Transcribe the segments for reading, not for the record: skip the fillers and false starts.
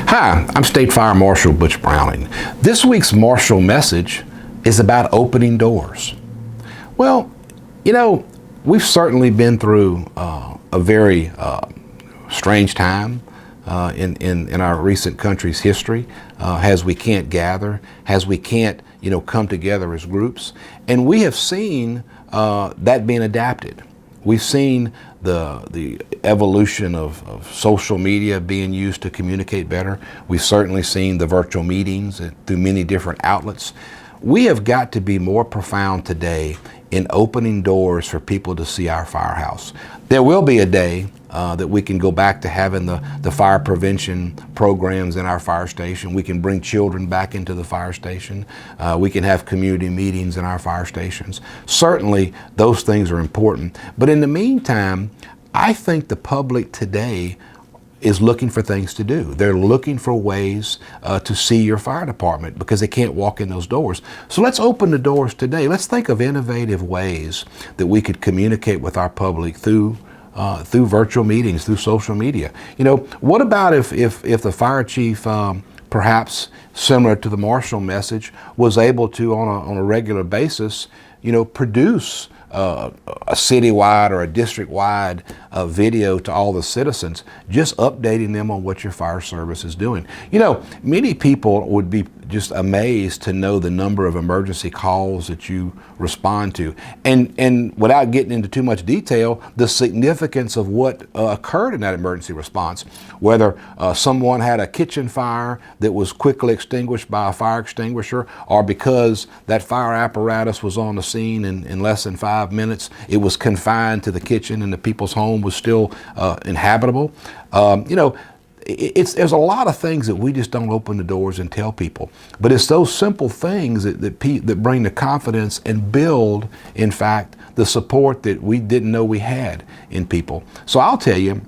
Hi, I'm State Fire Marshal Butch Browning. This week's Marshal message is about opening doors. Well, you know, we've certainly been through a very strange time in our recent country's history, as we can't gather, as we can't, come together as groups, and we have seen that being adapted. We've seen the evolution of social media being used to communicate better. We've certainly seen the virtual meetings through many different outlets. We have got to be more profound today in opening doors for people to see our firehouse. There will be a day that we can go back to having the fire prevention programs in our fire station. We can bring children back into the fire station. We can have community meetings in our fire stations. Certainly, those things are important. But in the meantime, I think the public today is looking for things to do. They're looking for ways to see your fire department because they can't walk in those doors. So let's open the doors today. Let's think of innovative ways that we could communicate with our public through virtual meetings, through social media. What about if the fire chief, perhaps similar to the Marshal message, was able to on a regular basis, produce a citywide or a district-wide video to all the citizens, just updating them on what your fire service is doing. Many people would be just amazed to know the number of emergency calls that you respond to. And without getting into too much detail, the significance of what occurred in that emergency response, whether someone had a kitchen fire that was quickly extinguished by a fire extinguisher, or because that fire apparatus was on the scene in less than 5 minutes, it was confined to the kitchen and the people's home was still inhabitable. There's a lot of things that we just don't open the doors and tell people. But it's those simple things that bring the confidence and build, in fact, the support that we didn't know we had in people. So I'll tell you,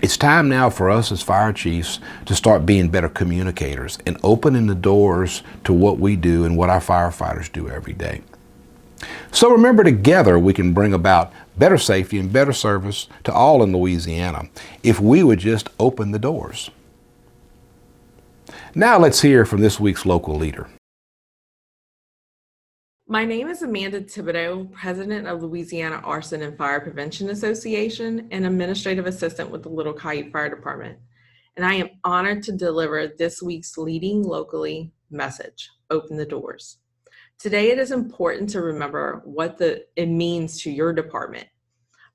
it's time now for us as fire chiefs to start being better communicators and opening the doors to what we do and what our firefighters do every day. So remember, together we can bring about better safety and better service to all in Louisiana if we would just open the doors. Now let's hear from this week's local leader. My name is Amanda Thibodeau, President of Louisiana Arson and Fire Prevention Association and Administrative Assistant with the Little Kite Fire Department. And I am honored to deliver this week's Leading Locally message, Open the Doors. Today, it is important to remember what it means to your department.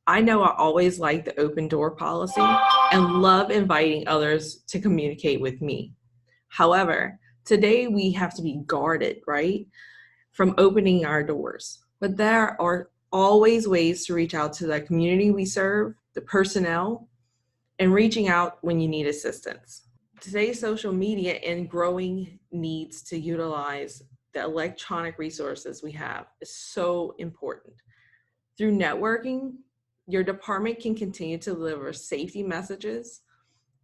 I know I always like the open door policy and love inviting others to communicate with me. However, today we have to be guarded, right, from opening our doors. But there are always ways to reach out to the community we serve, the personnel, and reaching out when you need assistance. Today's social media and growing needs to utilize the electronic resources we have is so important. Through networking, your department can continue to deliver safety messages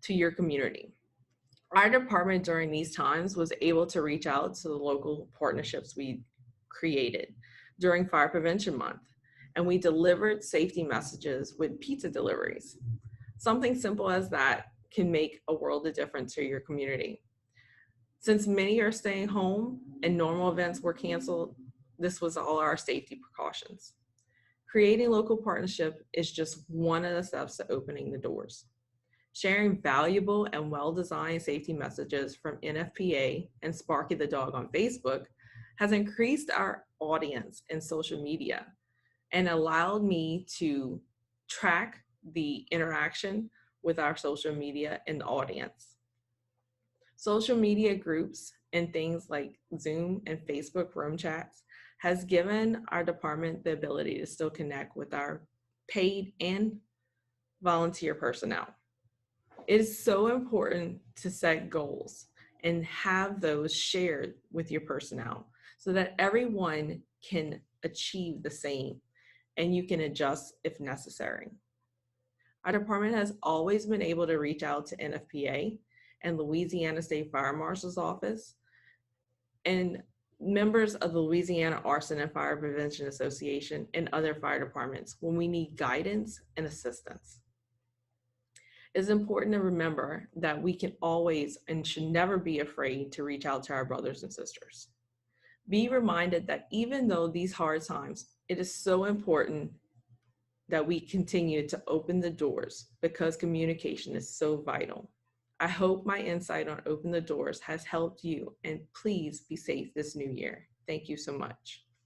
to your community. Our department during these times was able to reach out to the local partnerships we created during Fire Prevention Month, and we delivered safety messages with pizza deliveries. Something simple as that can make a world of difference to your community. Since many are staying home and normal events were canceled, this was all our safety precautions. Creating local partnership is just one of the steps to opening the doors. Sharing valuable and well-designed safety messages from NFPA and Sparky the Dog on Facebook has increased our audience in social media and allowed me to track the interaction with our social media and the audience. Social media groups and things like Zoom and Facebook room chats has given our department the ability to still connect with our paid and volunteer personnel. It is so important to set goals and have those shared with your personnel so that everyone can achieve the same and you can adjust if necessary. Our department has always been able to reach out to NFPA and Louisiana State Fire Marshal's Office and members of the Louisiana Arson and Fire Prevention Association and other fire departments when we need guidance and assistance. It's important to remember that we can always and should never be afraid to reach out to our brothers and sisters. Be reminded that even though these hard times, it is so important that we continue to open the doors because communication is so vital. I hope my insight on Open the Doors has helped you, and please be safe this new year. Thank you so much.